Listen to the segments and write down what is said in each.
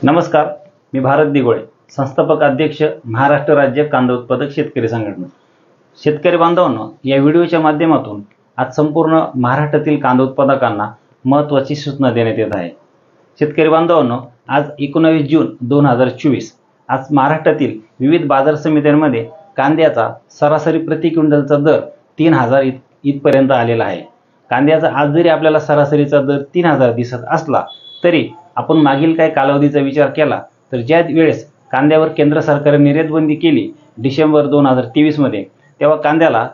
नमस्कार, मी भारत दिगोळे, संस्थापक अध्यक्ष, महाराष्ट्र राज्य कांदा उत्पादक शेतकरी संघटना। शेतकरी बांधवांनो, या व्हिडिओच्या माध्यमातून आज संपूर्ण महाराष्ट्रातील कांदा उत्पादकांना महत्त्वाची सूचना देण्यात येत आहे। शेतकरी बांधवांनो, आज 19 जून 2024 आज महाराष्ट्रातील विविध बाजार समित्यांमध्ये कांद्याचा सरासरी प्रति क्विंटलचा दर 3000 इथपर्यंत आलेला आहे। कांद्याचा आज जरी आपल्याला सरासरीचा दर 3000 दिसत असला तरी आपण मागील काही कालावधीचा विचार केला तर ज्या वेळेस कांद्यावर केंद्र सरकारने निर्यातबंदी केली डिसेंबर 2023 मध्ये, तेव्हा कांद्याला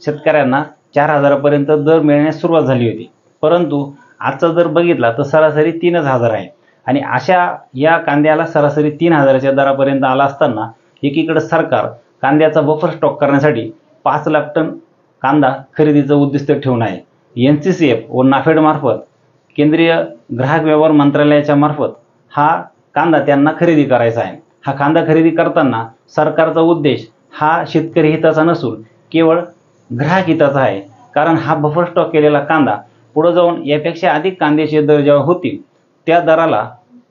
शेतकऱ्यांना 4000 पर्यंत दर मिळण्यास सुरुवात झाली होती। परंतु आजचा दर बघितला तर सरासरी 3000 आहे आणि अशा या कांद्याला सरासरी 3000च्या दरापर्यंत आला असताना एकीकडे सरकार कांद्याचा बफर स्टॉक करण्यासाठी 5 लाख टन कांदा खरेदीचं उद्दिष्ट ठेवून आहे। NCCF व नाफेड मार्फत केंद्रीय ग्राहक व्यवहार मंत्रालयाच्या मार्फत हा कांदा त्यांना खरेदी करायचा आहे। हा कांदा खरेदी करताना सरकारचा उद्देश हा शेतकरी हिताचा नसून केवळ ग्राहक हिताचा आहे, कारण हा बफर स्टॉक केलेला कांदा पुढे जाऊन यापेक्षा अधिक कांद्याचे दर जेव्हा होतील त्या दराला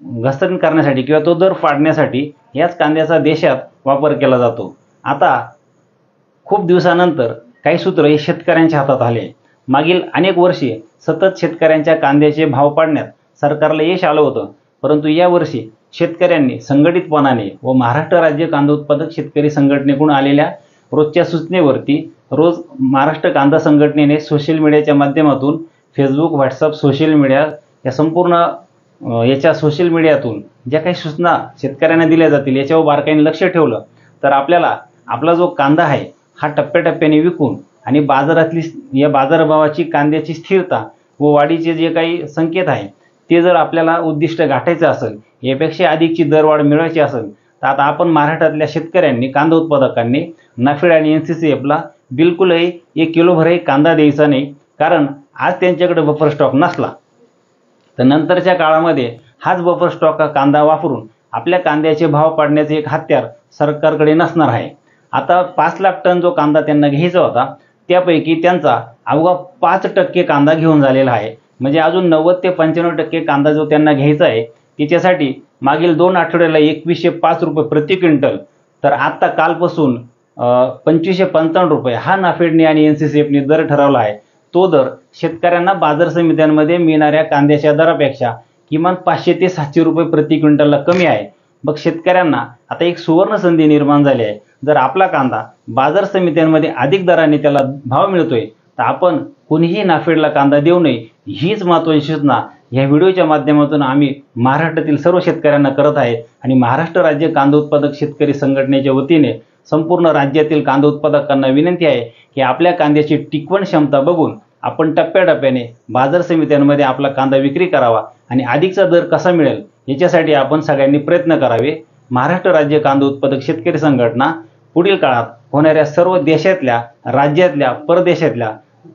घसरण करण्यासाठी किंवा तो दर पाडण्यासाठी याच कांद्याचा देशात वापर केला जातो। आता खूप दिवसानंतर काही सूत्र हे शेतकऱ्यांच्या हातात आले। मागील अनेक वर्षे सतत शेतकऱ्यांच्या कांद्याचे भाव पाडण्यात सरकारला यश आलं होतं, परंतु या वर्षी शेतकऱ्यांनी संघटितपणाने व महाराष्ट्र राज्य कांदा उत्पादक शेतकरी संघटनेकडून आलेल्या रोजच्या सूचनेवरती रोज महाराष्ट्र कांदा संघटनेने सोशल मीडियाच्या माध्यमातून फेसबुक, व्हॉट्सअप, सोशल मीडिया या संपूर्ण सोशल मीडियातून ज्या काही सूचना शेतकऱ्यांना दिल्या जातील याच्यावर बारकाईने लक्ष ठेवलं तर आपल्याला आपला जो कांदा आहे हा टप्प्याटप्प्याने विकून आणि बाजारातली या बाजारभावाची कांद्याची स्थिरता व वाढीचे जे काही संकेत आहे ते जर आपल्याला उद्दिष्ट गाठायचं असेल, यापेक्षा अधिकची दरवाढ मिळवायची असेल तर आता आपण महाराष्ट्रातल्या शेतकऱ्यांनी, कांदा उत्पादकांनी नाफेड आणि NCCFला बिलकुलही 1 किलोभरही कांदा द्यायचा नाही, कारण आज त्यांच्याकडे बफर स्टॉक नसला तर नंतरच्या काळामध्ये हाच बफर स्टॉक कांदा वापरून आपल्या कांद्याचे भाव पाडण्याचे एक हत्यार सरकारकडे नसणार आहे। आता 5 लाख टन जो कांदा त्यांना घ्यायचा होता त्यापैकी त्यांचा अवघा 5% कांदा घेऊन झालेला आहे। म्हणजे अजून 90 ते 95% कांदा जो त्यांना घ्यायचा आहे त्याच्यासाठी मागील 2 आठवड्याला 2105 रुपये प्रति क्विंटल, तर आता कालपासून 2555 रुपये हा नाफेडने आणि NCCFने दर ठरवला आहे। तो दर शेतकऱ्यांना बाजार समित्यांमध्ये मिळणाऱ्या कांद्याच्या दरापेक्षा किमान 500 ते 700 रुपये प्रति क्विंटलला कमी आहे। मग शेतकऱ्यांना आता एक सुवर्ण संधी निर्माण झाली आहे। जर आपला कांदा बाजार समित्यांमध्ये अधिक दराने त्याला भाव मिळतोय तर आपण कोणीही नाफेडला कांदा देऊ नये, हीच महत्त्वाची सूचना या व्हिडिओच्या माध्यमातून आम्ही महाराष्ट्रातील सर्व शेतकऱ्यांना करत आहे। आणि महाराष्ट्र राज्य कांदा उत्पादक शेतकरी संघटनेच्या वतीने संपूर्ण राज्यातील कांदा उत्पादकांना विनंती आहे की आपल्या कांद्याची टिकवण क्षमता बघून आपण टप्प्याटप्प्याने बाजार समित्यांमध्ये आपला कांदा विक्री करावा आणि अधिकचा दर कसा मिळेल याच्यासाठी आपण सगळ्यांनी प्रयत्न करावे। महाराष्ट्र राज्य कांदा उत्पादक शेतकरी संघटना पुढील काळात होणाऱ्या सर्व देशातल्या, राज्यातल्या, परदेशातल्या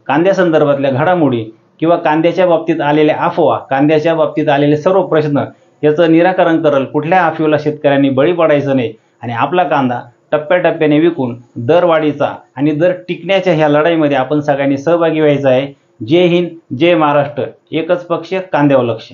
कांद्यासंदर्भातल्या घडामोडी किंवा कांद्याच्या बाबतीत आलेल्या अफवा, कांद्याच्या बाबतीत आलेले सर्व प्रश्न याचं निराकरण करेल। कुठल्या अफवेला शेतकऱ्यांनी बळी पडायचं नाही आणि आपला कांदा टप्प्याटप्प्याने विकून दरवाढीचा आणि दर टिकण्याच्या ह्या लढाईमध्ये आपण सगळ्यांनी सहभागी व्हायचं आहे। जय हिंद, जय महाराष्ट्र, एकच पक्ष, कांद्यावर लक्ष।